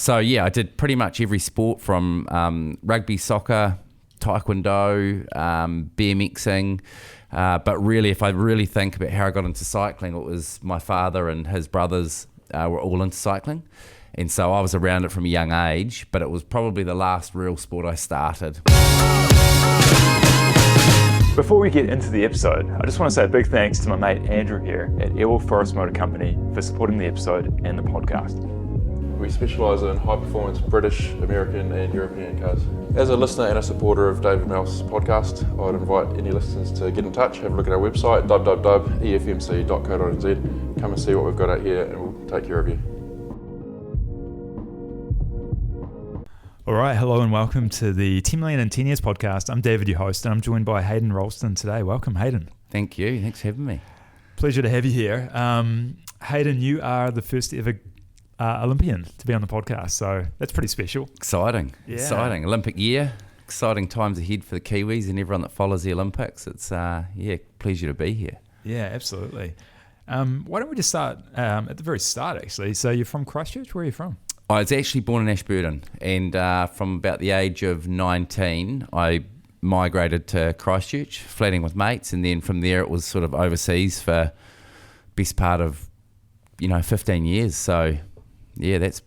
So yeah, I did pretty much every sport from rugby, soccer, taekwondo, BMXing. But really, if I really think about how I got into cycling, it was my father and his brothers were all into cycling. And so I was around it from a young age, but it was probably the last real sport I started. Before we get into the episode, I just want to say a big thanks to my mate Andrew here at Airwolf Forest Motor Company for supporting the episode and the podcast. We specialise in high-performance British, American and European cars. As a listener and a supporter of David Mel's podcast, I'd invite any listeners to get in touch, have a look at our website, www.efmc.co.nz. Come and see what we've got out here and we'll take care of you. All right, hello and welcome to the 10 Million in 10 Years podcast. I'm David, your host, and I'm joined by Hayden Roulston today. Welcome, Hayden. Thank you. Thanks for having me. Pleasure to have you here. Hayden, you are the first ever Olympian to be on the podcast, so that's pretty special. Exciting. Yeah. Exciting. Olympic year. Exciting times ahead for the Kiwis and everyone that follows the Olympics. It's pleasure to be here. Yeah, absolutely. Why don't we just start at the very start, actually? So you're from Christchurch? Where are you from? I was actually born in Ashburton, and from about the age of 19, I migrated to Christchurch, flatting with mates, and then from there it was sort of overseas for best part of 15 years. So yeah, that's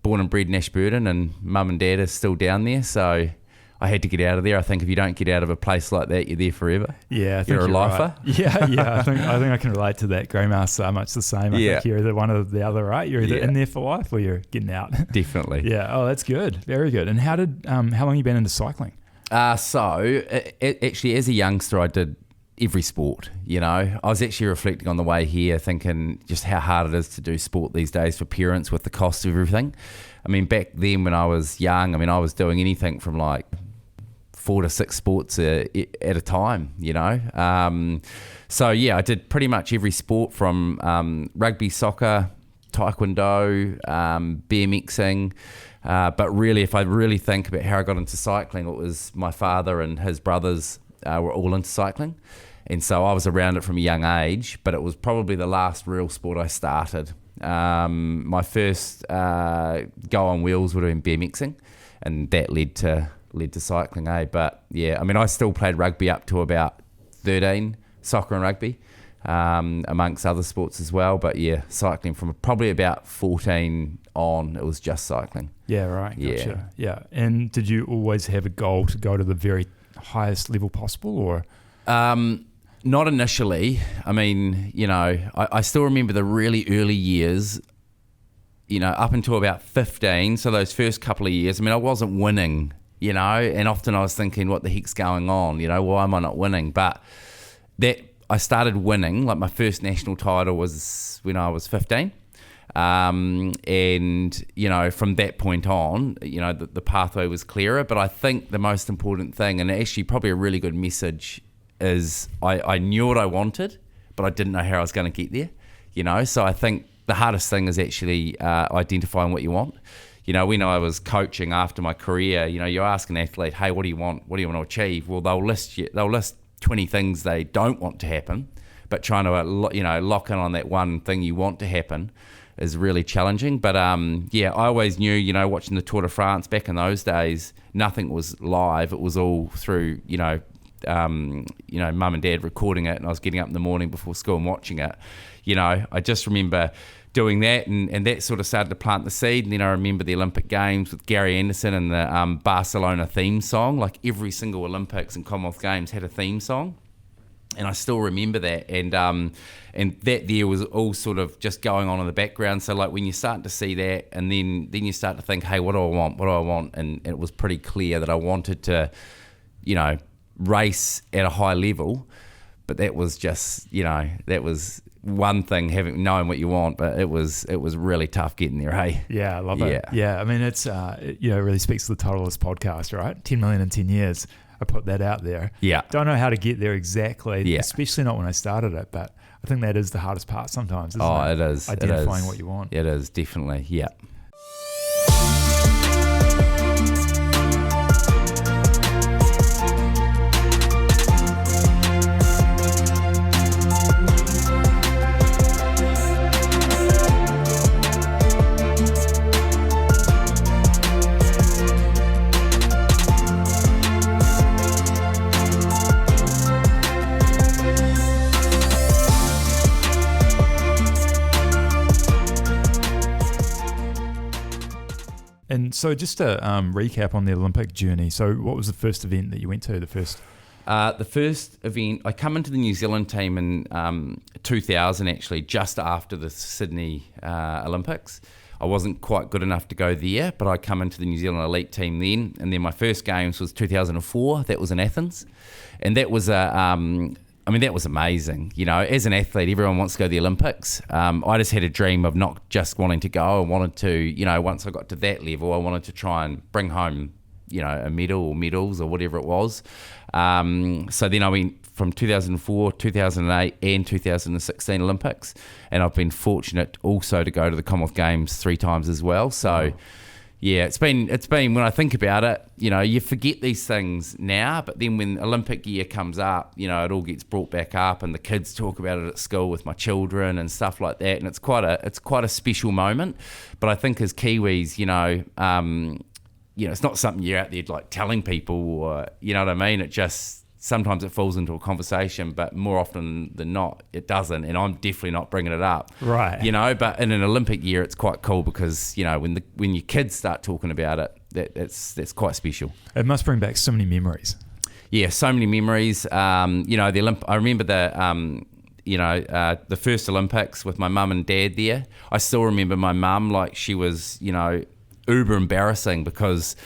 born and bred in Ashburton, and mum and dad are still down there, so I had to get out of there. I think if you don't get out of a place like that, you're there forever. Yeah, I think you're a lifer. Right. Yeah. I think I can relate to that. Greymouse are much the same. I think you're either one or the other, right? You're either in there for life or you're getting out. Definitely. Yeah. Oh, that's good. Very good. And how long have you been into cycling? Actually, as a youngster, I did every sport. I was actually reflecting on the way here, thinking just how hard it is to do sport these days for parents with the cost of everything. I mean, back then when I was young, I was doing anything from like 4 to 6 sports at a time, So yeah, I did pretty much every sport from rugby, soccer, taekwondo, BMXing. But really, if I really think about how I got into cycling, it was my father and his brothers were all into cycling. And so I was around it from a young age, but it was probably the last real sport I started. My first go on wheels would have been BMXing, and that led to cycling, But yeah, I still played rugby up to about 13, soccer and rugby, amongst other sports as well. But yeah, cycling from probably about 14 on, it was just cycling. Yeah, right. Gotcha. Yeah. And did you always have a goal to go to the very highest level possible, or? Not initially. I still remember the really early years, up until about 15. So those first couple of years, I wasn't winning, and often I was thinking, what the heck's going on? Why am I not winning? But that I started winning, like my first national title was when I was 15. And, from that point on, the pathway was clearer. But I think the most important thing, and actually probably a really good message, is I knew what I wanted, but I didn't know how I was going to get there, So I think the hardest thing is actually identifying what you want. When I was coaching after my career, you ask an athlete, hey, what do you want? What do you want to achieve? Well, they'll list 20 things they don't want to happen, but trying to, lock in on that one thing you want to happen is really challenging. But I always knew, watching the Tour de France back in those days, nothing was live. It was all through, mum and dad recording it, and I was getting up in the morning before school and watching it. I just remember doing that, and that sort of started to plant the seed. And then I remember the Olympic Games with Gary Anderson and the Barcelona theme song. Like every single Olympics and Commonwealth Games had a theme song, and I still remember that. And that there was all sort of just going on in the background. So like when you start to see that, and then you start to think, hey, what do I want? And it was pretty clear that I wanted to, race at a high level. But that was just, that was one thing, knowing what you want, but it was really tough getting there, hey? Yeah, I love it. Yeah, it's, it really speaks to the title of this podcast, right? 10 million in 10 years. I put that out there. Yeah. Don't know how to get there exactly, especially not when I started it, but I think that is the hardest part sometimes, isn't it? It is. Identifying what you want. It is, definitely, yeah. And so just to recap on the Olympic journey, so what was the first event that you went to, the first event, I come into the New Zealand team in 2000, actually, just after the Sydney Olympics. I wasn't quite good enough to go there, but I come into the New Zealand elite team then. And then my first games was 2004. That was in Athens. And that was that was amazing. You know, as an athlete, everyone wants to go to the Olympics. I just had a dream of not just wanting to go. I wanted to, you know, once I got to that level, I wanted to try and bring home, you know, a medal or medals or whatever it was. So then I went from 2004, 2008 and 2016 Olympics. And I've been fortunate also to go to the Commonwealth Games 3 times as well. So yeah, it's been when I think about it, you know, you forget these things now, but then when Olympic year comes up, you know, it all gets brought back up and the kids talk about it at school with my children and stuff like that. And it's quite a special moment. But I think as Kiwis, you know, it's not something you're out there like telling people or, you know what I mean? It just, sometimes it falls into a conversation, but more often than not, it doesn't. And I'm definitely not bringing it up. Right. You know, but in an Olympic year, it's quite cool because, you know, when your kids start talking about it, that's quite special. It must bring back so many memories. Yeah, so many memories. You know, I remember the first Olympics with my mum and dad there. I still remember my mum, like she was, you know, uber embarrassing because,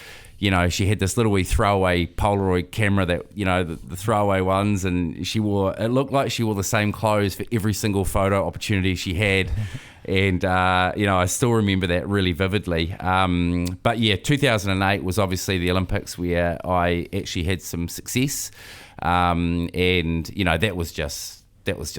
you know, she had this little wee throwaway Polaroid camera that, you know, the throwaway ones, and it looked like she wore the same clothes for every single photo opportunity she had. And, you know, I still remember that really vividly. But yeah, 2008 was obviously the Olympics where I actually had some success. And, you know, that was just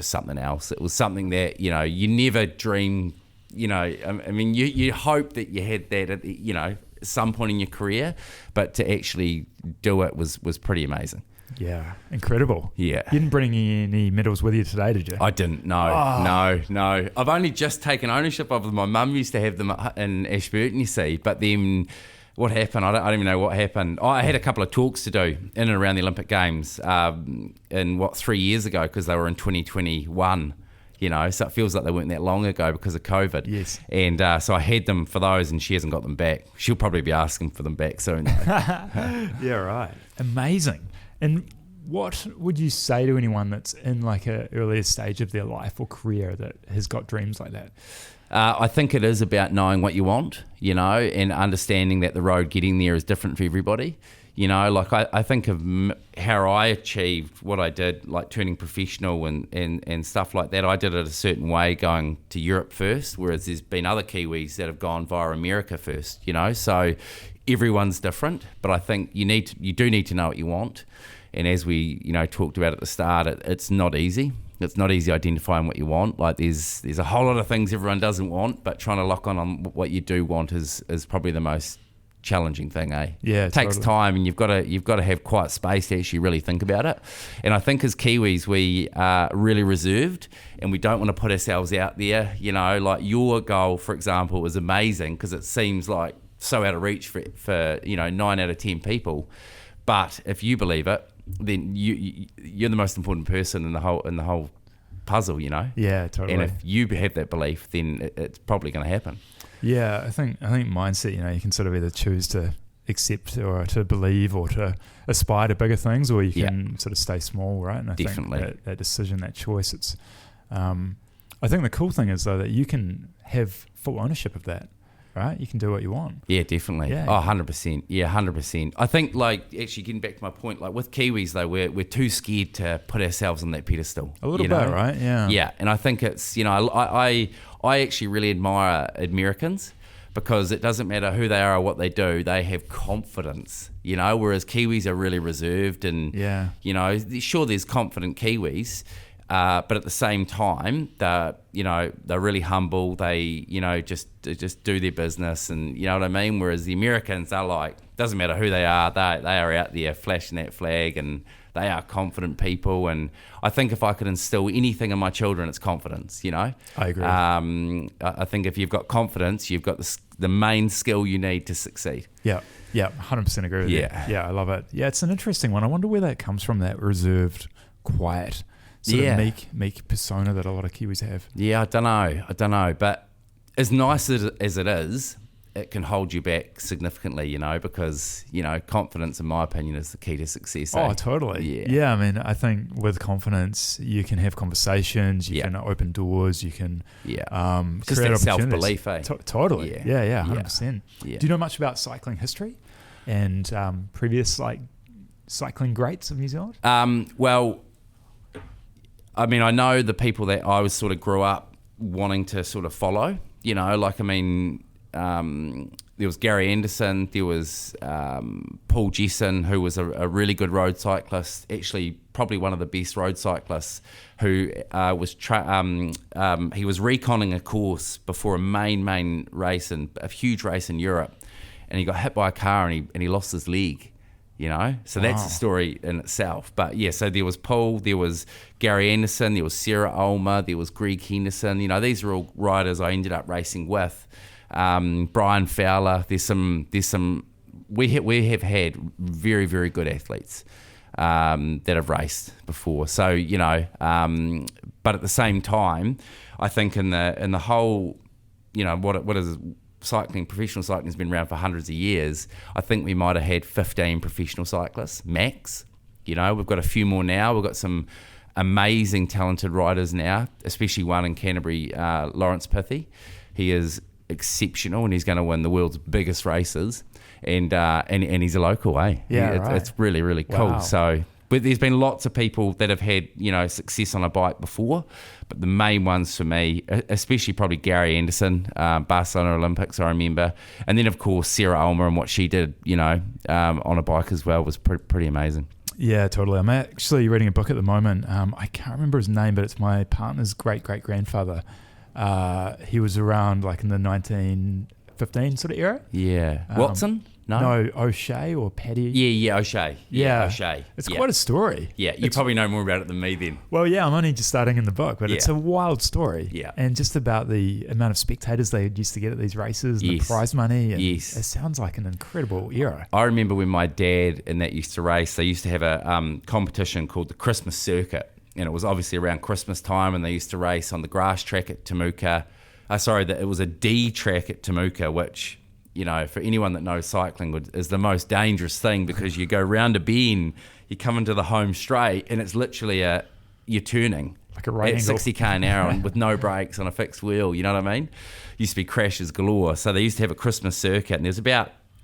something else. It was something that, you know, you never dream, you know, I mean, you hope that you had that at, you know, some point in your career, but to actually do it was pretty amazing. Yeah, incredible. Yeah. You didn't bring any medals with you today, did you? I didn't, no. I've only just taken ownership of them. My mum used to have them in Ashburton, you see, but then what happened, I don't even know what happened. I had a couple of talks to do in and around the Olympic Games 3 years ago, because they were in 2021. You know, so it feels like they weren't that long ago because of COVID. Yes. And so I had them for those, and she hasn't got them back. She'll probably be asking for them back soon, though. Yeah, right. Amazing. And what would you say to anyone that's in like a earlier stage of their life or career that has got dreams like that? I think it is about knowing what you want, you know, and understanding that the road getting there is different for everybody. You know, like I think of how I achieved what I did, like turning professional and stuff like that. I did it a certain way, going to Europe first, whereas there's been other Kiwis that have gone via America first, you know. So everyone's different, but I think you do need to know what you want. And as we, you know, talked about at the start, it's not easy. It's not easy identifying what you want. Like there's a whole lot of things everyone doesn't want, but trying to lock on what you do want is probably the most challenging thing, eh? Yeah, it takes time, and you've got to have quiet space to actually really think about it. And I think as Kiwis, we are really reserved, and we don't want to put ourselves out there. You know, like your goal, for example, was amazing because it seems like so out of reach for you know 9 out of 10 people. But if you believe it, then you're the most important person in the whole puzzle. You know. Yeah, totally. And if you have that belief, then it's probably going to happen. Yeah, I think mindset, you know, you can sort of either choose to accept or to believe or to aspire to bigger things, or you can sort of stay small, right? And I Definitely. think that decision, that choice, it's I think the cool thing is though that you can have full ownership of that, right? You can do what you want. Yeah, definitely. Yeah. Oh, 100%. Yeah, 100%. I think, like, actually getting back to my point, like with Kiwis though, we're too scared to put ourselves on that pedestal. A little you bit, know? right? Yeah. Yeah, and I think it's, you know, I actually really admire Americans, because it doesn't matter who they are or what they do, they have confidence, you know, whereas Kiwis are really reserved and, you know, sure, there's confident Kiwis, but at the same time, they're really humble. They, you know, just do their business, and you know what I mean? Whereas the Americans are like, doesn't matter who they are out there flashing that flag, and they are confident people. And I think if I could instill anything in my children, it's confidence, you know? I agree. I think if you've got confidence, you've got the main skill you need to succeed. Yeah, 100% agree with you. Yeah, I love it. Yeah, it's an interesting one. I wonder where that comes from, that reserved, quiet, sort of meek persona that a lot of Kiwis have. Yeah, I don't know. But as nice as it is, it can hold you back significantly, because, confidence, in my opinion, is the key to success. Oh, totally. Yeah. I mean, I think with confidence, you can have conversations, you can open doors, you can just create that self-belief, Totally. Yeah, 100%. Yeah. Do you know much about cycling history and previous cycling greats of New Zealand? Well, I mean, I know the people that I was sort of grew up wanting to sort of follow, there was Gary Anderson, there was Paul Jesson, who was a really good road cyclist, actually probably one of the best road cyclists, who was he was reconning a course before a main race, a huge race in Europe, and he got hit by a car and he lost his leg. So that's a story in itself. But so there was Paul, there was Gary Anderson, there was Sarah Ulmer, there was Greg Henderson. These are all riders I ended up racing with. Brian Fowler. There's some. We have had very, very good athletes that have raced before. So but at the same time, I think in the whole, what is cycling, professional cycling has been around for hundreds of years. I think we might have had 15 professional cyclists max. We've got a few more now. We've got some amazing talented riders now, especially one in Canterbury, Lawrence Pithy. He is exceptional, and he's going to win the world's biggest races, and he's a local, it's really, really cool. Wow. So but there's been lots of people that have had success on a bike before, but the main ones for me, especially probably Gary Anderson, Barcelona Olympics, I remember, and then of course Sarah Ulmer and what she did on a bike as well was pretty amazing. Yeah, totally. I'm actually reading a book at the moment. I can't remember his name, but it's my partner's great-great-grandfather. He was around like in the 1915 sort of era. Yeah. Watson? No, O'Shea or Paddy. Yeah, O'Shea. Yeah. O'Shea. It's quite a story. Yeah, you probably know more about it than me then. Well, yeah, I'm only just starting in the book, but it's a wild story. Yeah. And just about the amount of spectators they used to get at these races and the prize money. And it sounds like an incredible era. I remember when my dad and that used to race, they used to have a competition called the Christmas Circuit. And it was obviously around Christmas time, and they used to race on the grass track at Temuka. It was a D track at Temuka, which, for anyone that knows cycling, is the most dangerous thing, because you go round a bend, you come into the home straight, and it's literally you're turning like a right at angle. 60 k an hour with no brakes on a fixed wheel. You know what I mean? Used to be crashes galore. So they used to have a Christmas circuit, and there's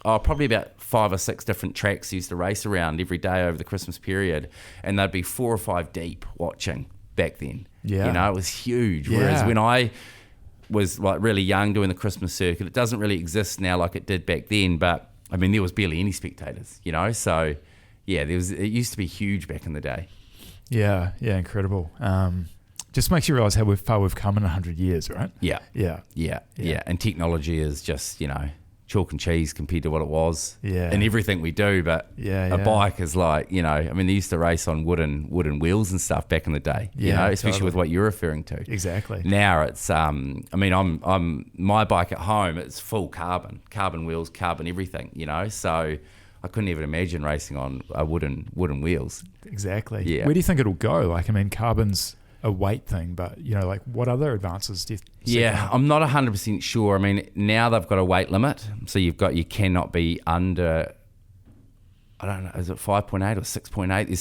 probably about 5 or 6 different tracks used to race around every day over the Christmas period, and they'd be 4 or 5 deep watching back then. Yeah. It was huge. Whereas when I was like really young doing the Christmas circuit, it doesn't really exist now like it did back then, but I mean there was barely any spectators, so it used to be huge back in the day. Yeah, incredible. Just makes you realise how far we've come in 100 years, right? Yeah. And technology is just chalk and cheese compared to what it was in everything we do, but a bike is like, I mean, they used to race on wooden wheels and stuff back in the day, especially with what you're referring to. Exactly. Now it's I'm my bike at home, it's full carbon wheels, carbon everything, so I couldn't even imagine racing on wooden wheels. Exactly. Yeah. Where do you think it'll go? Like, I mean, carbon's a weight thing, but like what other advances do you see? I'm not 100% sure. I mean, now they've got a weight limit, so you cannot be under, I don't know, is it 5.8 or 6.8? There's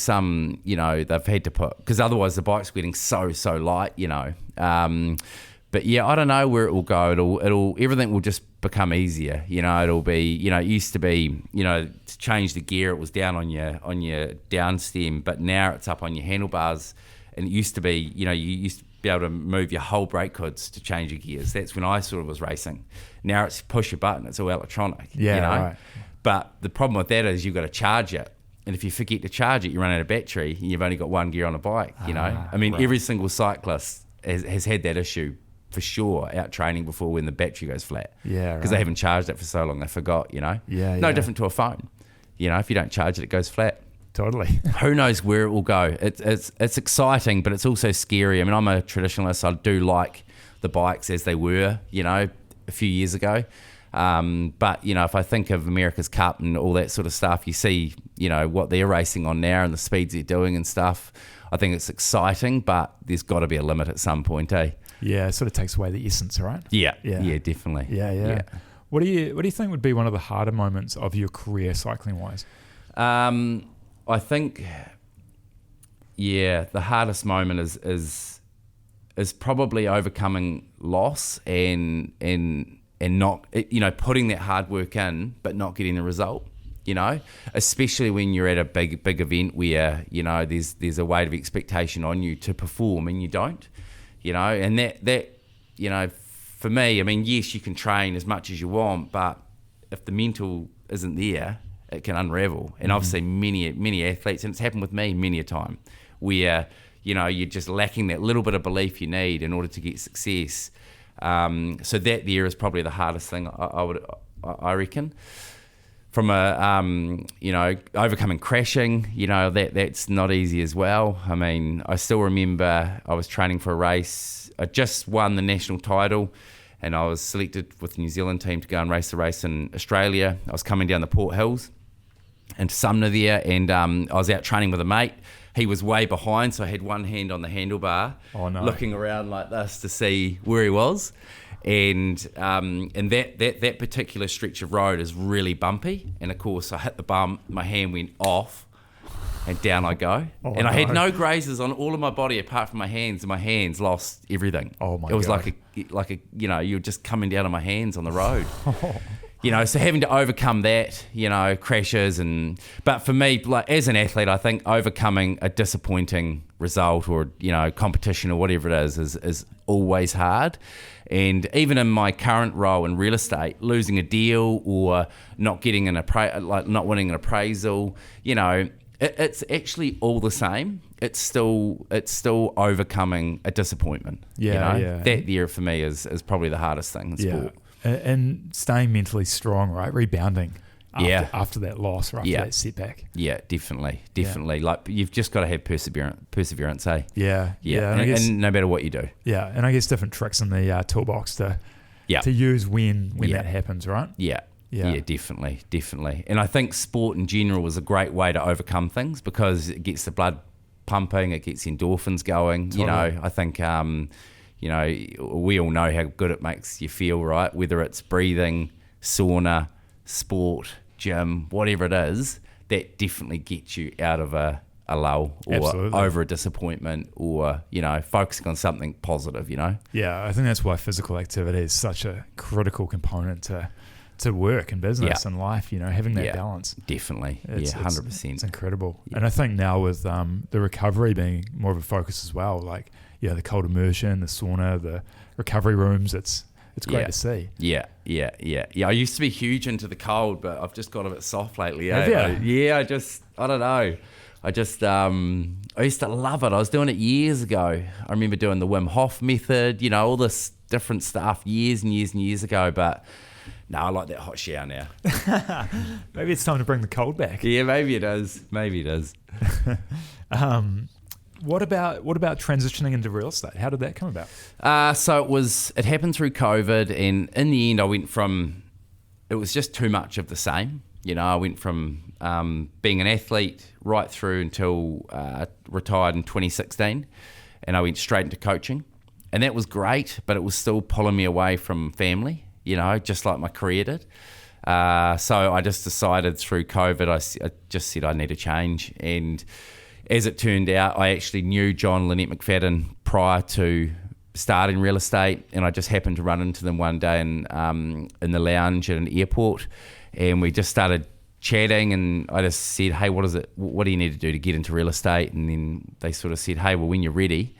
some they've had to put, because otherwise the bike's getting so light, but I don't know where it will go. It'll everything will just become easier. It'll be, it used to be, to change the gear, it was down on your down stem, but now it's up on your handlebars. And it used to be, you used to be able to move your whole brake hoods to change your gears. That's when I sort of was racing. Now it's push a button, it's all electronic. Right. But the problem with that is you've got to charge it. And if you forget to charge it, you run out of battery and you've only got one gear on a bike, I mean, every single cyclist has had that issue for sure, out training before when the battery goes flat. Yeah, because they haven't charged it for so long, they forgot, No different to a phone. If you don't charge it, it goes flat. Totally. Who knows where it will go? It's exciting, but it's also scary. I mean, I'm a traditionalist. I do like the bikes as they were, a few years ago. But if I think of America's Cup and all that sort of stuff, you see, what they're racing on now and the speeds they're doing and stuff. I think it's exciting, but there's got to be a limit at some point, eh? Yeah, it sort of takes away the essence, right? Yeah, definitely. Yeah. What do you think would be one of the harder moments of your career cycling wise? I think, the hardest moment is probably overcoming loss and not, putting that hard work in, but not getting the result. Especially when you're at a big event where there's a weight of expectation on you to perform and you don't. And that for me, I mean, yes, you can train as much as you want, but if the mental isn't there, it can unravel. And I've seen many athletes, and it's happened with me many a time, where you're just lacking that little bit of belief you need in order to get success. So that there is probably the hardest thing I reckon. From overcoming crashing, that's not easy as well. I mean, I still remember I was training for a race. I just won the national title, and I was selected with the New Zealand team to go and race the race in Australia. I was coming down the Port Hills into Sumner there, and I was out training with a mate. He was way behind, so I had one hand on the handlebar, looking around like this to see where he was. And that particular stretch of road is really bumpy, and of course I hit the bump, my hand went off, and down I go. I had no grazes on all of my body apart from my hands, and my hands lost everything. It was like a you're just coming down on my hands on the road. So having to overcome that, crashes but for me, like as an athlete, I think overcoming a disappointing result or, competition or whatever it is always hard. And even in my current role in real estate, losing a deal or not getting not winning an appraisal, it's actually all the same. It's still overcoming a disappointment. That there for me is probably the hardest thing in sport. And staying mentally strong, right? Rebounding after that loss or after that setback. Yeah, definitely. Like you've just got to have perseverance, eh? Yeah. And no matter what you do. Yeah, and I guess different tricks in the toolbox to use when that happens, right? Yeah, definitely. And I think sport in general is a great way to overcome things because it gets the blood pumping, it gets endorphins going. Totally. I think we all know how good it makes you feel, right? Whether it's breathing, sauna, sport, gym, whatever it is, that definitely gets you out of a lull or over a disappointment or, focusing on something positive, Yeah, I think that's why physical activity is such a critical component to work and business and life, having that balance. Definitely. 100%. It's incredible. Yeah. And I think now with the recovery being more of a focus as well, like, the cold immersion, the sauna, the recovery rooms, it's great to see. Yeah. I used to be huge into the cold, but I've just got a bit soft lately. Have you? I don't know. I used to love it. I was doing it years ago. I remember doing the Wim Hof method, all this different stuff years and years and years ago, but no, I like that hot shower now. Maybe it's time to bring the cold back. Yeah, maybe it is. What about transitioning into real estate? How did that come about? So it happened through COVID, and in the end I went from, it was just too much of the same. I went from being an athlete right through until retired in 2016, and I went straight into coaching, and that was great, but it was still pulling me away from family, just like my career did. So I just decided through COVID, I just said I need a change, and as it turned out, I actually knew John and Lynette McFadden prior to starting real estate, and I just happened to run into them one day in the lounge at an airport, and we just started chatting, and I just said, hey, what do you need to do to get into real estate? And then they sort of said, hey, well, when you're ready,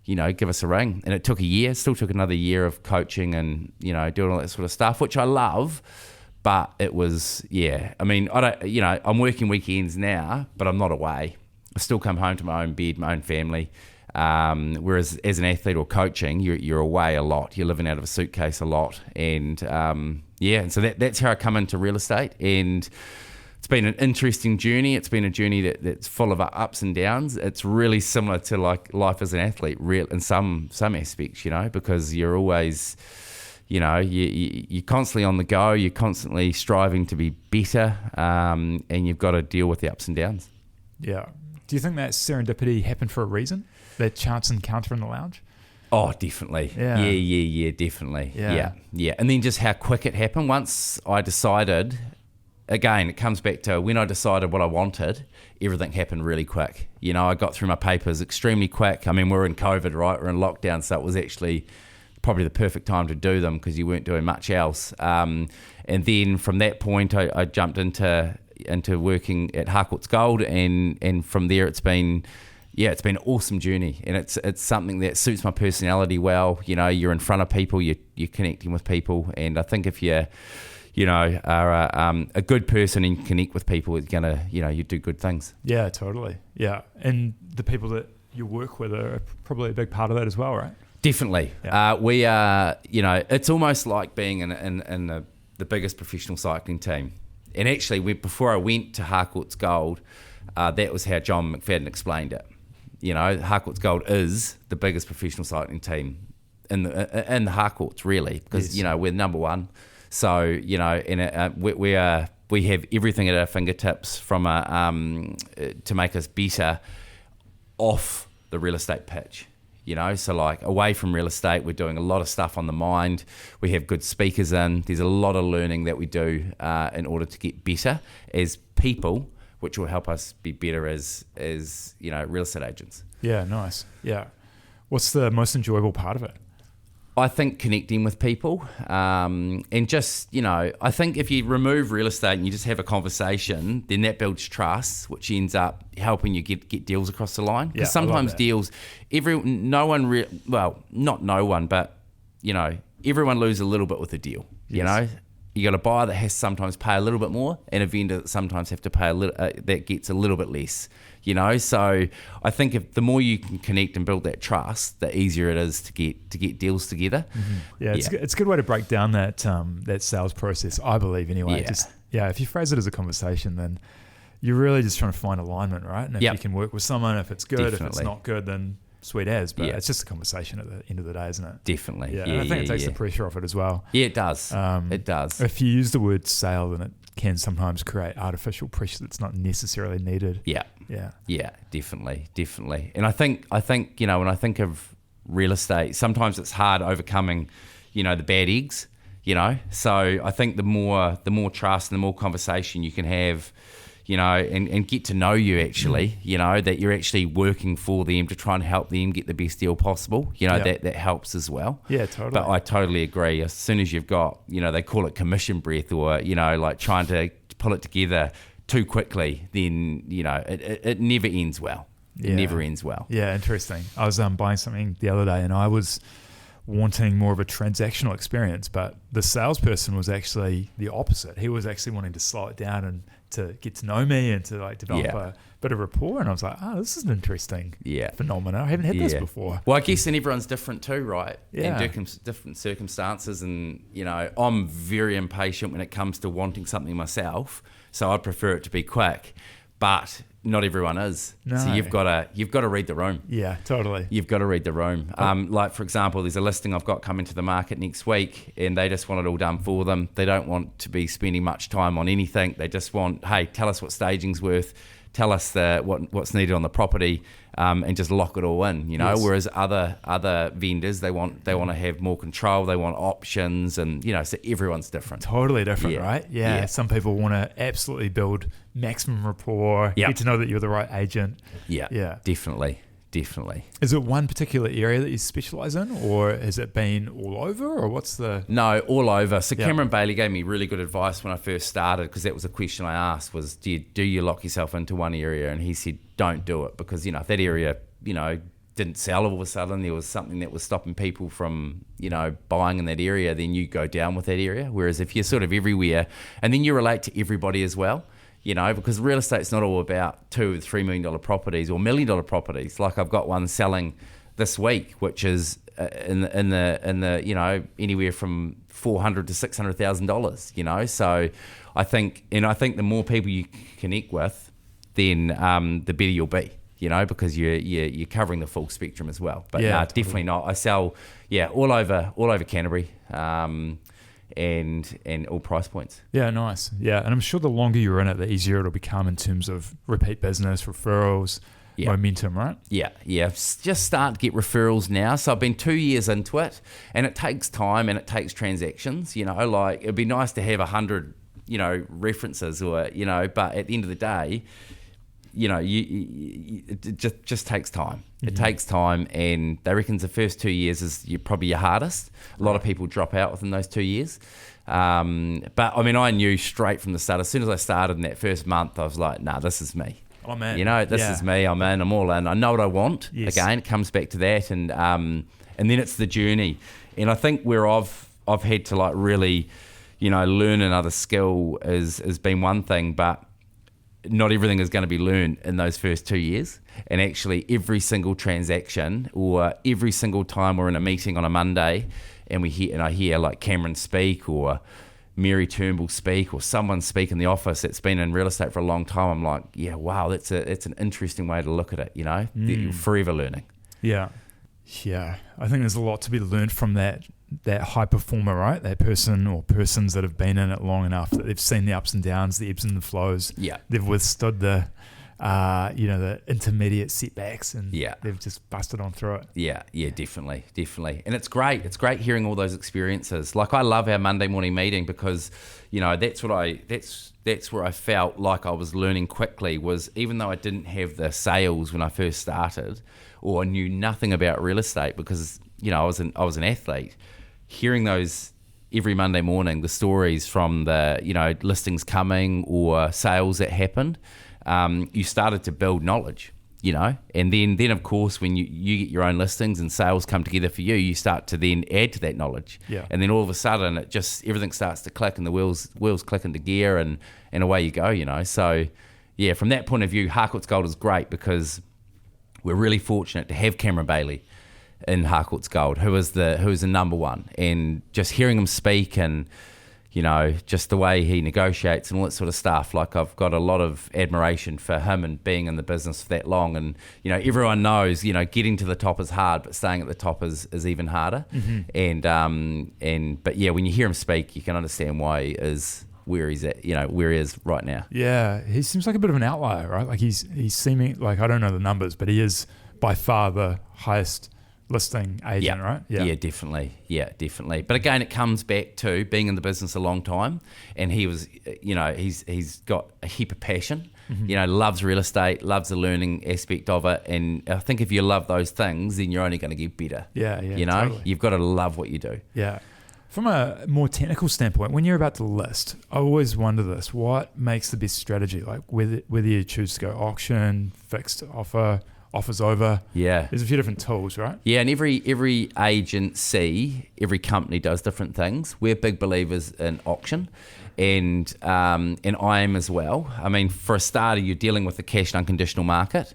give us a ring. And it took a year, still took another year of coaching and, doing all that sort of stuff, which I love. But it was, I mean, I'm working weekends now, but I'm not away. I still come home to my own bed, my own family. Whereas as an athlete or coaching, you're away a lot. You're living out of a suitcase a lot. And and so that's how I come into real estate. And it's been an interesting journey. It's been a journey that's full of ups and downs. It's really similar to like life as an athlete, real in some aspects, because you're always, you're constantly on the go. You're constantly striving to be better, and you've got to deal with the ups and downs. Yeah. Do you think that serendipity happened for a reason? That chance encounter in the lounge? Oh, definitely. Yeah, definitely. Yeah. And then just how quick it happened. Once I decided, again, it comes back to when I decided what I wanted, everything happened really quick. You know, I got through my papers extremely quick. I mean, we're in COVID, right? We're in lockdown, so it was actually probably the perfect time to do them because you weren't doing much else. And then from that point, I jumped into working at Harcourt's Gold, and from there it's been an awesome journey, and it's something that suits my personality well. You know, you're in front of people, you're connecting with people, and I think if you are a good person and connect with people, it's gonna, you do good things. Yeah, totally. Yeah, and the people that you work with are probably a big part of that as well, right? Definitely. Yeah. We are, it's almost like being in the biggest professional cycling team. And actually, before I went to Harcourt's Gold, that was how John McFadden explained it. You know, Harcourt's Gold is the biggest professional cycling team in the Harcourts, really, because Yes. we're number one. So and we have everything at our fingertips from to make us better off the real estate pitch. So like away from real estate, we're doing a lot of stuff on the mind. We have good speakers in. There's a lot of learning that we do in order to get better as people, which will help us be better as real estate agents. Yeah, nice. Yeah. What's the most enjoyable part of it? I think connecting with people, and just, I think if you remove real estate and you just have a conversation, then that builds trust, which ends up helping you get deals across the line. Because sometimes deals, not no one, but, everyone loses a little bit with a deal, Yes. You got a buyer that has to sometimes pay a little bit more, and a vendor that sometimes have to pay a little that gets a little bit less. So I think if the more you can connect and build that trust, the easier it is to get deals together. Mm-hmm. Yeah, it's a good way to break down that sales process, I believe, anyway. Yeah. If you phrase it as a conversation, then you're really just trying to find alignment, right? And if you can work with someone, if it's good, Definitely. if it's not good, then sweet as. But Yeah. it's just a conversation at the end of the day, isn't it? Definitely. Yeah, and I think it takes the pressure off it as well. Yeah, it does. It does. If you use the word sale, then it can sometimes create artificial pressure that's not necessarily needed. Yeah. Yeah. Yeah, definitely. And I think when I think of real estate, sometimes it's hard overcoming, the bad eggs, So I think the more trust and the more conversation you can have, and get to know you actually, that you're actually working for them to try and help them get the best deal possible, that helps as well. Yeah, totally. But I totally agree. As soon as you've got, they call it commission breath, or, like trying to pull it together too quickly, then, it never ends well. It never ends well. Yeah, interesting. I was buying something the other day and I was wanting more of a transactional experience, but the salesperson was actually the opposite. He was actually wanting to slow it down and to get to know me and to like develop a bit of rapport. And I was like, this is an interesting phenomenon. I haven't had this before. Well, I guess and everyone's different too, right? Yeah. And different circumstances. And, I'm very impatient when it comes to wanting something myself. So I'd prefer it to be quick, but not everyone is. No. So you've got to read the room. Yeah, totally. You've got to read the room. Like, for example, there's a listing I've got coming to the market next week, and they just want it all done for them. They don't want to be spending much time on anything. They just want, hey, tell us what staging's worth, tell us what's needed on the property, and just lock it all in. Yes. Whereas other vendors, they want to have more control. They want options, and so everyone's different. Totally different, right? Yeah. Some people want to absolutely build maximum rapport, get to know that you're the right agent. Yeah. Definitely. Is it one particular area that you specialise in, or has it been all over, or what's the... No, all over. So Cameron Bailey gave me really good advice when I first started, because that was a question I asked, was do you lock yourself into one area? And he said, don't do it, because, if that area, didn't sell all of a sudden, there was something that was stopping people from, buying in that area, then you go down with that area. Whereas if you're sort of everywhere, and then you relate to everybody as well, because real estate's not all about $2 or $3 million properties or $1 million properties. Like I've got one selling this week, which is in the anywhere from $400,000 to $600,000. So I think the more people you connect with, then the better you'll be. Because you're covering the full spectrum as well. But definitely not. I sell all over Canterbury. And all price points. Yeah, nice. Yeah, and I'm sure the longer you're in it, the easier it'll become in terms of repeat business, referrals. momentum, right? Yeah. Just start to get referrals now. So I've been 2 years into it, and it takes time and it takes transactions. Like it'd be nice to have 100, references or, but at the end of the day, it just takes time. It takes time, and they reckon the first 2 years is probably your hardest. A lot of people drop out within those 2 years. But I mean, I knew straight from the start. As soon as I started in that first month, I was like, nah, this is me. Oh man, this is me. I'm all in. I know what I want. Yes. Again, it comes back to that, and then it's the journey. And I think where I've had to like really, learn another skill has been one thing, but not everything is going to be learned in those first 2 years. And actually every single transaction or every single time we're in a meeting on a Monday and I hear like Cameron speak or Mary Turnbull speak or someone speak in the office that's been in real estate for a long time, I'm like, yeah, wow, it's an interesting way to look at it, You're forever learning. Yeah. I think there's a lot to be learned from that high performer, right? That person or persons that have been in it long enough, that they've seen the ups and downs, the ebbs and the flows. Yeah. They've withstood the intermediate setbacks, and they've just busted on through it. Yeah, definitely. And it's great. It's great hearing all those experiences. Like I love our Monday morning meeting because, that's where I felt like I was learning quickly, was even though I didn't have the sales when I first started or knew nothing about real estate because, I was an athlete, hearing those every Monday morning, the stories from the, listings coming or sales that happened, you started to build knowledge, and then of course when you get your own listings and sales come together for you, you start to then add to that knowledge. Yeah. And then all of a sudden everything starts to click and the wheels click into gear and away you go, So yeah, from that point of view, Harcourt's Gold is great because we're really fortunate to have Cameron Bailey in Harcourt's Gold, who is the number one, and just hearing him speak and just the way he negotiates and all that sort of stuff. Like I've got a lot of admiration for him and being in the business for that long. And, everyone knows, getting to the top is hard, but staying at the top is even harder. Mm-hmm. But yeah, when you hear him speak, you can understand why he is where he's at, where he is right now. Yeah. He seems like a bit of an outlier, right? Like he's seeming like, I don't know the numbers, but he is by far the highest listing agent, right? Yeah, definitely. But again, it comes back to being in the business a long time, and he was, he's got a heap of passion. Mm-hmm. Loves real estate, loves the learning aspect of it, and I think if you love those things, then you're only going to get better. Yeah, totally. You've got to love what you do. Yeah. From a more technical standpoint, when you're about to list, I always wonder this: what makes the best strategy? Like whether you choose to go auction, fixed offer, offers over. Yeah. There's a few different tools, right? Yeah, and every agency, every company does different things. We're big believers in auction, and I am as well. I mean, for a starter, you're dealing with the cash and unconditional market,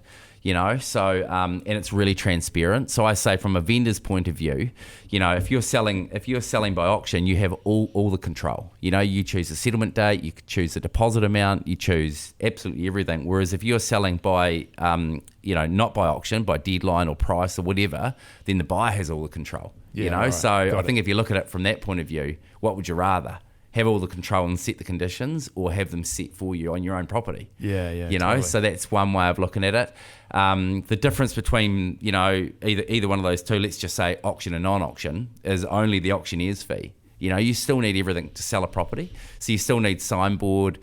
so and it's really transparent. So I say from a vendor's point of view, if you're selling by auction, you have all the control. You choose the settlement date, you choose the deposit amount, you choose absolutely everything. Whereas if you're selling by not by auction, by deadline or price or whatever, then the buyer has all the control. Right. So I think if you look at it from that point of view, what would you rather? Have all the control and set the conditions, or have them set for you on your own property? Yeah. Totally. So that's one way of looking at it. The difference between either one of those two, let's just say auction and non-auction, is only the auctioneer's fee. You still need everything to sell a property, so you still need signboard,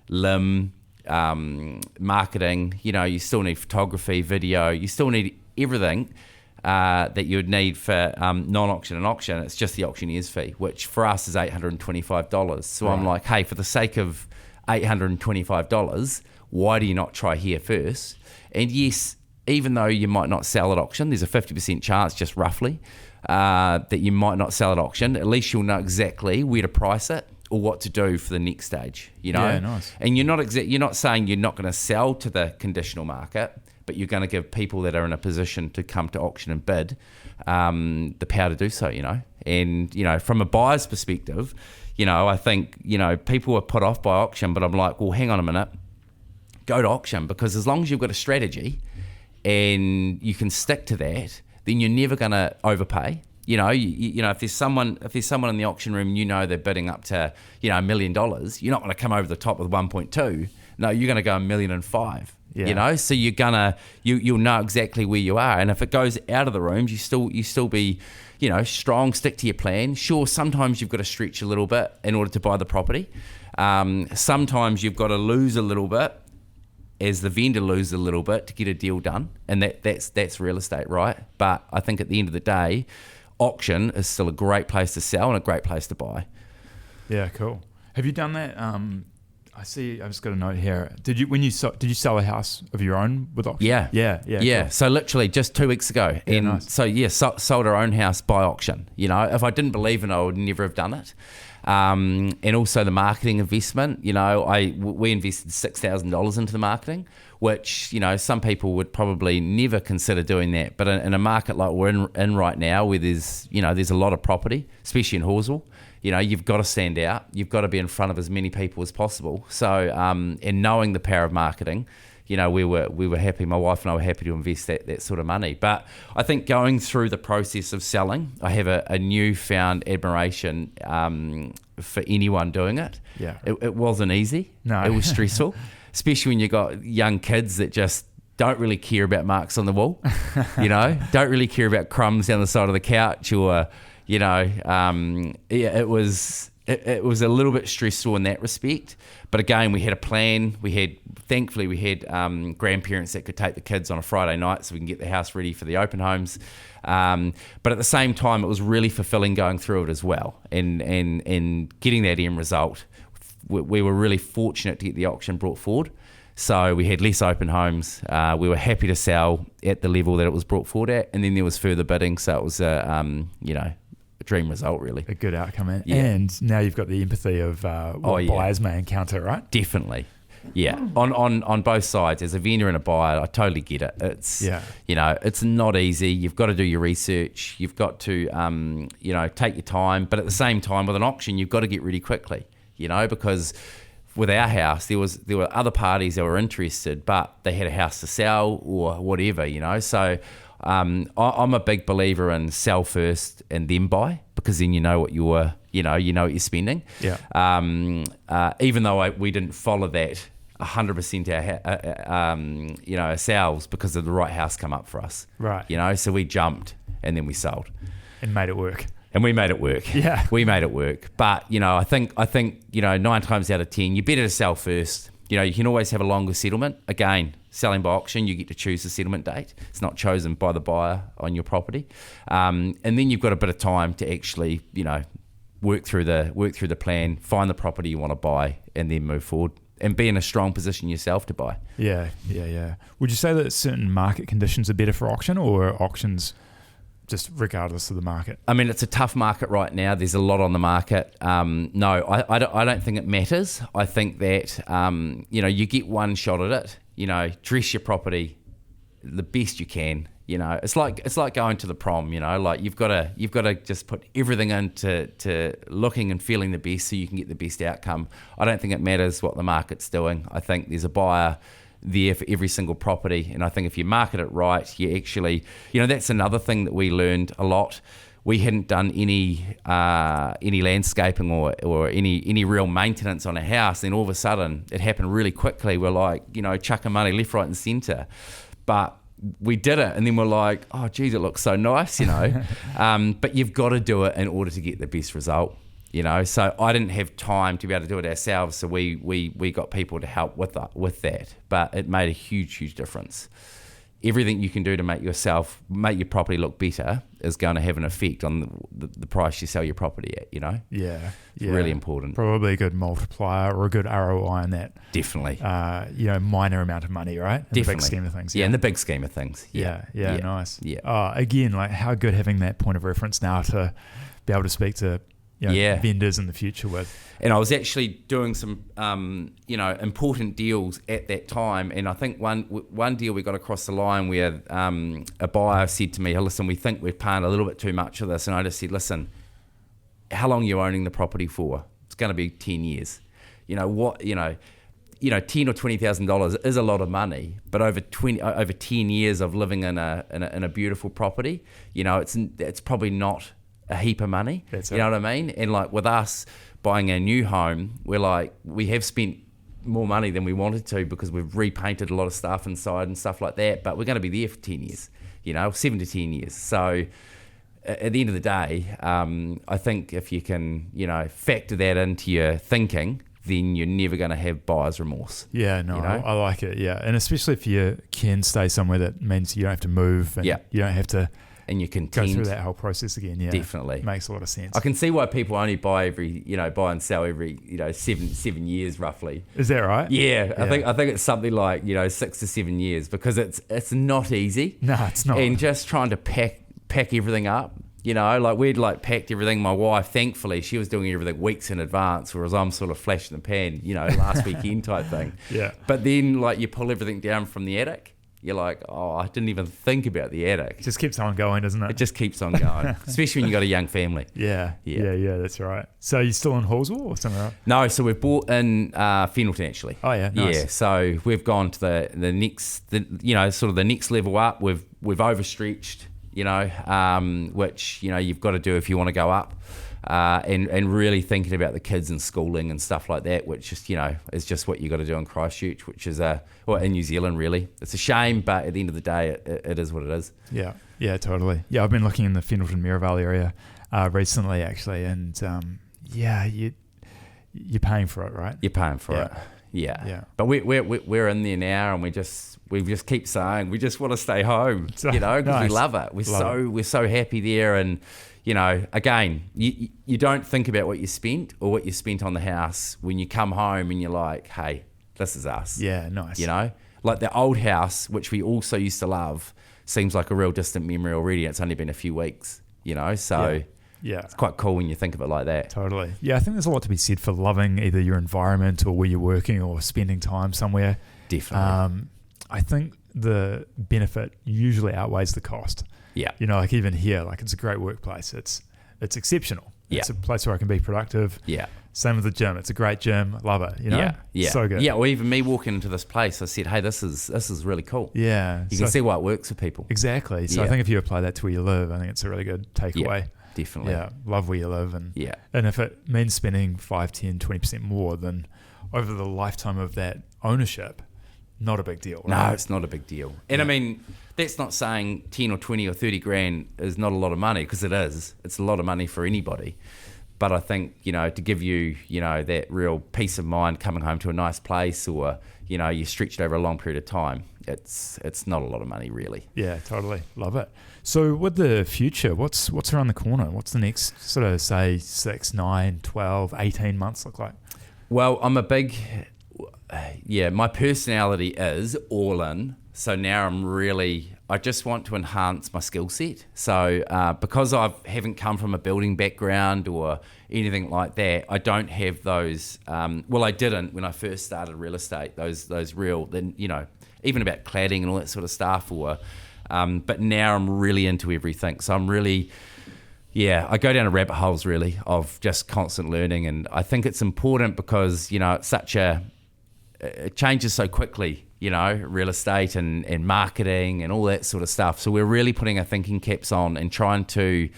limb, marketing. You still need photography, video. You still need everything that you would need for non-auction and auction. It's just the auctioneer's fee, which for us is $825. So right. I'm like, hey, for the sake of $825, why do you not try here first? And yes, even though you might not sell at auction, there's a 50% chance, just roughly, that you might not sell at auction. At least you'll know exactly where to price it or what to do for the next stage. Yeah, nice. And you're not saying you're not going to sell to the conditional market, but you're going to give people that are in a position to come to auction and bid the power to do so, And, from a buyer's perspective, I think, people are put off by auction, but I'm like, well, hang on a minute. Go to auction, because as long as you've got a strategy and you can stick to that, then you're never going to overpay. If there's someone in the auction room, they're bidding up to, $1 million, you're not going to come over the top with 1.2. No, you're going to go 1.5 million. Yeah. You know, so you'll know exactly where you are. And if it goes out of the rooms, you still be, you know, strong, stick to your plan. Sure, sometimes you've got to stretch a little bit in order to buy the property. Sometimes you've got to lose a little bit as the vendor loses a little bit to get a deal done. And that's real estate, right? But I think at the end of the day, auction is still a great place to sell and a great place to buy. Yeah, cool. Have you done that? I see. I've just got a note here. Did you sell a house of your own with auction? Yeah. Cool. So literally just 2 weeks ago, Yeah, and nice. so sold our own house by auction. You know, if I didn't believe in it, I would never have done it. And also the marketing investment. You know, we invested $6,000 into the marketing, which, you know, some people would probably never consider doing that. But in a market like we're in right now, where there's a lot of property, especially in Hawesville, you know, you've got to stand out. You've got to be in front of as many people as possible. So, and knowing the power of marketing, you know, we were happy. My wife and I were happy to invest that sort of money. But I think going through the process of selling, I have a newfound admiration for anyone doing it. Yeah. It wasn't easy. No. It was stressful, especially when you got young kids that just don't really care about marks on the wall. You know, don't really care about crumbs down the side of the couch or. You know, it was a little bit stressful in that respect. But again, we had a plan. Thankfully, we had grandparents that could take the kids on a Friday night so we can get the house ready for the open homes. But at the same time, it was really fulfilling going through it as well. And getting that end result, we were really fortunate to get the auction brought forward. So we had less open homes. We were happy to sell at the level that it was brought forward at. And then there was further bidding. So it was, a dream result, really. A good outcome. Yeah. And now you've got the empathy of what buyers may encounter, right? Definitely. Yeah. On both sides, as a vendor and a buyer, I totally get it. It's, you know, it's not easy. You've got to do your research. You've got to, take your time. But at the same time, with an auction, you've got to get really quickly, you know, because with our house, there were other parties that were interested, but they had a house to sell or whatever, you know. So I'm a big believer in sell first and then buy, because then you know what you're spending. Yeah. Even though we didn't follow that 100% ourselves, because of the right house come up for us. Right. You know, so we jumped and then we sold. And made it work. And we made it work. Yeah. We made it work. But, you know, I think 9 times out of 10, you're better to sell first. You know, you can always have a longer settlement. Again, selling by auction, you get to choose the settlement date. It's not chosen by the buyer on your property. And then you've got a bit of time to actually, you know, work through the plan, find the property you want to buy, and then move forward and be in a strong position yourself to buy. Yeah. Would you say that certain market conditions are better for auction, or auctions just regardless of the market? I mean, it's a tough market right now. There's a lot on the market. No, I don't think it matters. I think that, you get one shot at it. You know, dress your property the best you can. You know, it's like going to the prom. You know, like you've got to just put everything into looking and feeling the best so you can get the best outcome. I don't think it matters what the market's doing. I think there's a buyer there for every single property, and I think if you market it right, you actually, you know, that's another thing that we learned a lot. We hadn't done any landscaping or any real maintenance on a house. Then all of a sudden, it happened really quickly. We're like, you know, chucking money left, right, and centre, but we did it, and then we're like, oh, geez, it looks so nice, you know. But you've got to do it in order to get the best result. You know, so I didn't have time to be able to do it ourselves, so we got people to help with that. But it made a huge difference. Everything you can do to make your property look better is going to have an effect on the price you sell your property at. You know, yeah, really important. Probably a good multiplier or a good ROI on that. Definitely. Minor amount of money, right? In Definitely. the big scheme of things. Yeah, in the big scheme of things. Yeah, nice. Yeah. Again, like how good having that point of reference now to be able to speak to vendors in the future with. And I was actually doing some, important deals at that time. And I think one deal we got across the line where a buyer said to me, hey, listen, we think we're paying a little bit too much for this. And I just said, listen, how long are you owning the property for? It's going to be 10 years. You know, what, $10,000 or $20,000 is a lot of money, but over 10 years of living in a beautiful property, you know, it's probably not a heap of money. That's you know what I mean? And like with us buying our new home, we're like, we have spent more money than we wanted to because we've repainted a lot of stuff inside and stuff like that. But we're going to be there for 10 years, 7 to 10 years. So at the end of the day, I think if you can, factor that into your thinking, then you're never going to have buyer's remorse. Yeah, no, I like it. Yeah, and especially if you can stay somewhere that means you don't have to move and you don't have to. And you can go through that whole process again. Yeah, definitely makes a lot of sense. I can see why people only buy and sell every 7 years roughly. Is that right? Yeah, I think it's something like 6 to 7 years because it's not easy. No, it's not. And just trying to pack everything up. We'd packed everything. My wife, thankfully, she was doing everything weeks in advance, whereas I'm sort of flash in the pan, last weekend type thing. Yeah. But then you pull everything down from the attic. You're like, oh, I didn't even think about the attic. It just keeps on going, doesn't it? It just keeps on going, especially when you've got a young family. Yeah, that's right. So you still in Hallsville or somewhere else? No, so we've bought in Fenelton actually. Oh yeah, nice. Yeah, so we've gone to the next, sort of the next level up. We've overstretched, which you've got to do if you want to go up. And really thinking about the kids and schooling and stuff like that, which just is just what you got to do in Christchurch, which is in New Zealand really. It's a shame, but at the end of the day, it is what it is. Yeah, totally. Yeah, I've been looking in the Fenelton Mirabelle area recently actually, and you're paying for it, right? You're paying for it. Yeah. But we're in there now, and we just keep saying we just want to stay home, because nice. we love it. We're so happy there, and. Again, you don't think about what you spent or what you spent on the house when you come home and you're like, hey, this is us. Yeah, nice. Like the old house, which we also used to love, seems like a real distant memory already. It's only been a few weeks, so it's quite cool when you think of it like that. Totally. Yeah, I think there's a lot to be said for loving either your environment or where you're working or spending time somewhere. Definitely. I think the benefit usually outweighs the cost. Yeah. Even here, it's a great workplace. It's exceptional. Yeah. It's a place where I can be productive. Yeah. Same with the gym. It's a great gym. Love it. Yeah. So good. Yeah. Or even me walking into this place, I said, hey, this is really cool. Yeah. You can see why it works for people. Exactly. So I think if you apply that to where you live, I think it's a really good takeaway. Yeah, definitely. Yeah. Love where you live. And and if it means spending 5, 10, 20% more than over the lifetime of that ownership, not a big deal. Right? No, it's not a big deal. And I mean, that's not saying 10 or 20 or 30 grand is not a lot of money, because it is. It's a lot of money for anybody. But I think, to give you, that real peace of mind coming home to a nice place, or, you stretched over a long period of time, it's not a lot of money really. Yeah, totally. Love it. So with the future, what's around the corner? What's the next sort of, say, 6, 9, 12, 18 months look like? Well, I'm a big... my personality is all in. So now I just want to enhance my skill set. So because I haven't come from a building background or anything like that, I don't have those, I didn't when I first started real estate, those real, even about cladding and all that sort of stuff, but now I'm really into everything. So I'm really... I go down a rabbit holes really of just constant learning, and I think it's important because, it's it changes so quickly, real estate and marketing and all that sort of stuff. So we're really putting our thinking caps on and trying to,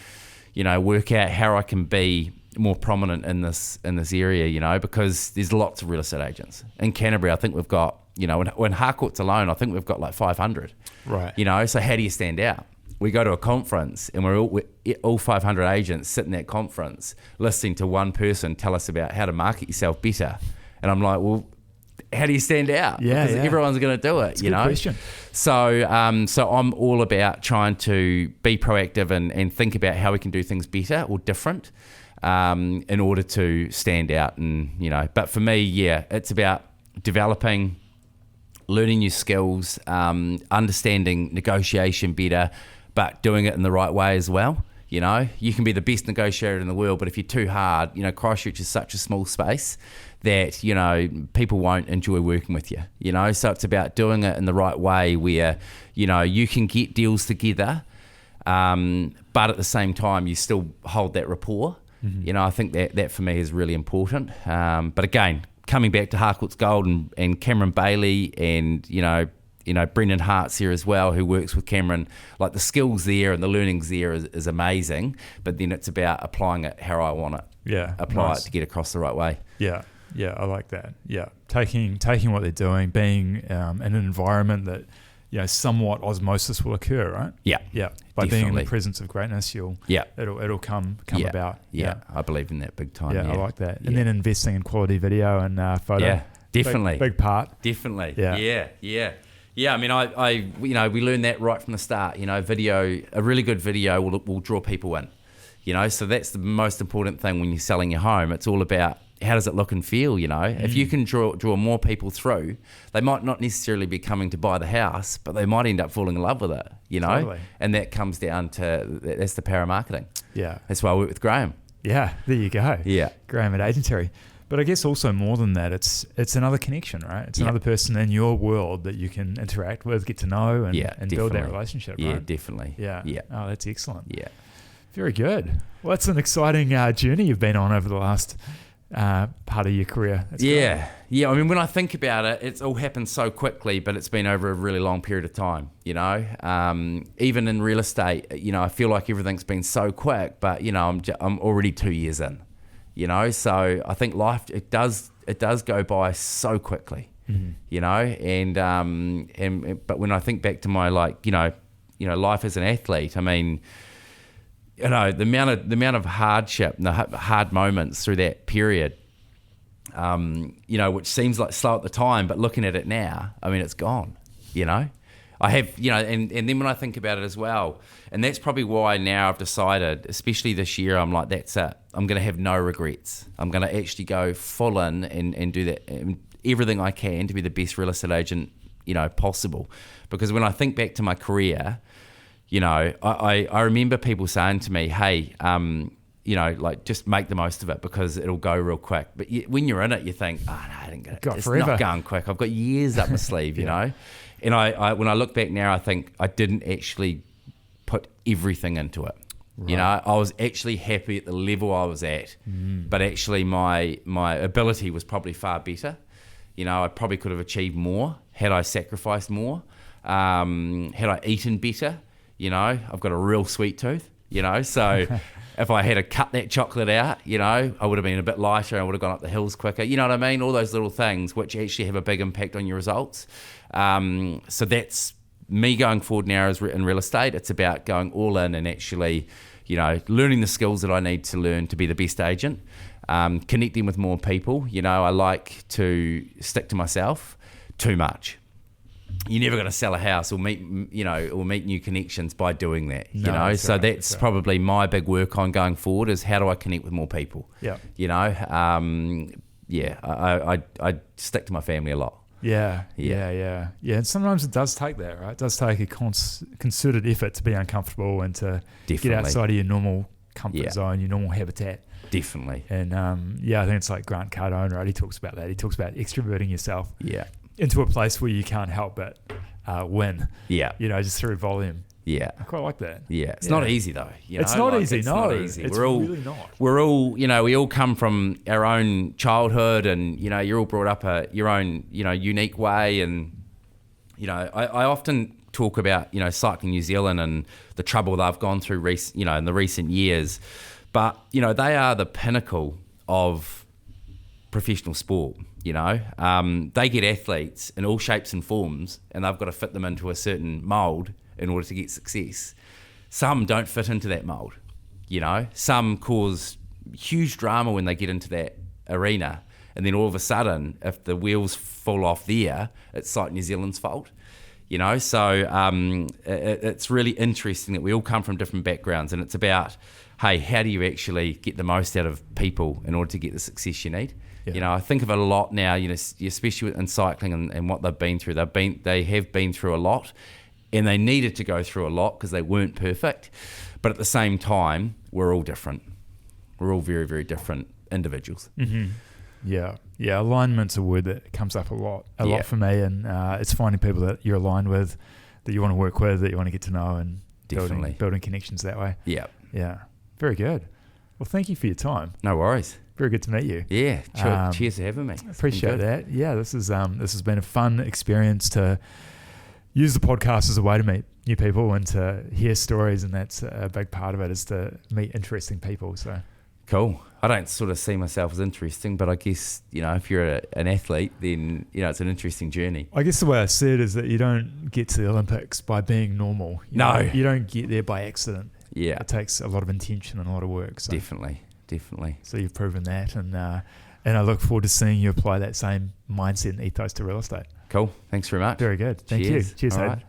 work out how I can be more prominent in this area, because there's lots of real estate agents. In Canterbury, I think we've got, when Harcourt's alone, I think we've got like 500. Right. So how do you stand out? We go to a conference and we're all 500 agents sit in that conference listening to one person tell us about how to market yourself better. And I'm like, well, how do you stand out? Yeah, because everyone's going to do it, That's a good question. So, so I'm all about trying to be proactive and think about how we can do things better or different, in order to stand out. And but for me, it's about developing, learning new skills, understanding negotiation better, but doing it in the right way as well. You can be the best negotiator in the world, but if you're too hard, Christchurch is such a small space that, people won't enjoy working with you, So it's about doing it in the right way where, you can get deals together, but at the same time, you still hold that rapport. Mm-hmm. I think that for me is really important. But again, coming back to Harcourt's Gold and Cameron Bailey and, Brendan Hart's here as well, who works with Cameron. Like the skills there and the learnings there is amazing, but then it's about applying it how I want it. Yeah. Apply nice. it to get across the right way. Yeah. Yeah, I like that. Yeah, taking what they're doing, being in an environment that, somewhat osmosis will occur, right? Yeah. Yeah. By being in Definitely. the presence of greatness, it'll come about. Yeah, I believe in that big time. Yeah, I like that. And then investing in quality video and photo. Yeah, definitely. Big part. Definitely. Yeah. Yeah, I mean, I we learned that right from the start. Video, a really good video will draw people in. So that's the most important thing when you're selling your home. It's all about how does it look and feel. If you can draw more people through, they might not necessarily be coming to buy the house, but they might end up falling in love with it. Totally. And that comes down to that's the power of marketing. Yeah, that's why I work with Graham. Yeah, there you go. Yeah, Graham at Agency. But I guess also more than that, it's another connection, right? It's another person in your world that you can interact with, get to know, and build that relationship, right? Yeah, definitely. Yeah. Yeah. Oh, that's excellent. Yeah. Very good. Well, that's an exciting journey you've been on over the last part of your career. That's great. Yeah. I mean, when I think about it, it's all happened so quickly, but it's been over a really long period of time, Even in real estate, I feel like everything's been so quick, but, I'm already 2 years in. So I think life it does go by so quickly, and but when I think back to my life as an athlete, I mean, the amount of hardship and the hard moments through that period, which seems like slow at the time, but looking at it now, I mean, it's gone, I have, and then when I think about it as well, and that's probably why now I've decided, especially this year, I'm like, that's it. I'm going to have no regrets. I'm going to actually go full in and do that, everything I can to be the best real estate agent, possible. Because when I think back to my career, I remember people saying to me, hey, just make the most of it because it'll go real quick. But when you're in it, you think, oh, no, I didn't get it. It's not going quick. I've got years up my sleeve, you know. And I when I look back now, I think I didn't actually put everything into it. Right. I was actually happy at the level I was at, but actually my ability was probably far better. I probably could have achieved more had I sacrificed more, had I eaten better. I've got a real sweet tooth, so if I had to cut that chocolate out, I would have been a bit lighter. I would have gone up the hills quicker. You know what I mean? All those little things which actually have a big impact on your results. So that's me going forward now in real estate. It's about going all in and actually, learning the skills that I need to learn to be the best agent, connecting with more people. I like to stick to myself too much. You're never going to sell a house or meet new connections by doing that, So that's probably my big work on going forward is how do I connect with more people? Yeah. I stick to my family a lot. Yeah. And sometimes it does take that, right? It does take a concerted effort to be uncomfortable and to get outside of your normal comfort zone, your normal habitat. Definitely. And I think it's like Grant Cardone, right? He talks about that. He talks about extroverting yourself. Yeah. Into a place where you can't help but win. Yeah. Just through volume. Yeah. I quite like that. Yeah. It's not easy though. It's not easy. It's not easy. It's really not. We're all, we all come from our own childhood and, you're all brought up your own, unique way. And, I often talk about, Cycling New Zealand and the trouble they've gone through, in the recent years. But, they are the pinnacle of professional sport. They get athletes in all shapes and forms and they've got to fit them into a certain mould in order to get success. Some don't fit into that mould, Some cause huge drama when they get into that arena and then all of a sudden, if the wheels fall off there, it's Cycling New Zealand's fault, So it's really interesting that we all come from different backgrounds and it's about, hey, how do you actually get the most out of people in order to get the success you need? Yeah. I think of it a lot now, especially in cycling and what they've been through. They have been through a lot and they needed to go through a lot because they weren't perfect. But at the same time, we're all different. We're all very, very different individuals. Mm-hmm. Yeah. Alignment's a word that comes up a lot for me. And it's finding people that you're aligned with, that you want to work with, that you want to get to know and building connections that way. Yeah. Yeah. Very good. Well, thank you for your time. No worries. Very good to meet you. Yeah, cheers for having me. Appreciate that. Yeah, this has been a fun experience to use the podcast as a way to meet new people and to hear stories, and that's a big part of it is to meet interesting people. So Cool. I don't sort of see myself as interesting, but I guess, if you're an athlete, then, it's an interesting journey. I guess the way I see it is that you don't get to the Olympics by being normal. You don't get there by accident. Yeah. It takes a lot of intention and a lot of work. So. Definitely. So you've proven that, and I look forward to seeing you apply that same mindset and ethos to real estate. Cool. Thanks very much. Very good. Thank you. Cheers, All Hayden. right.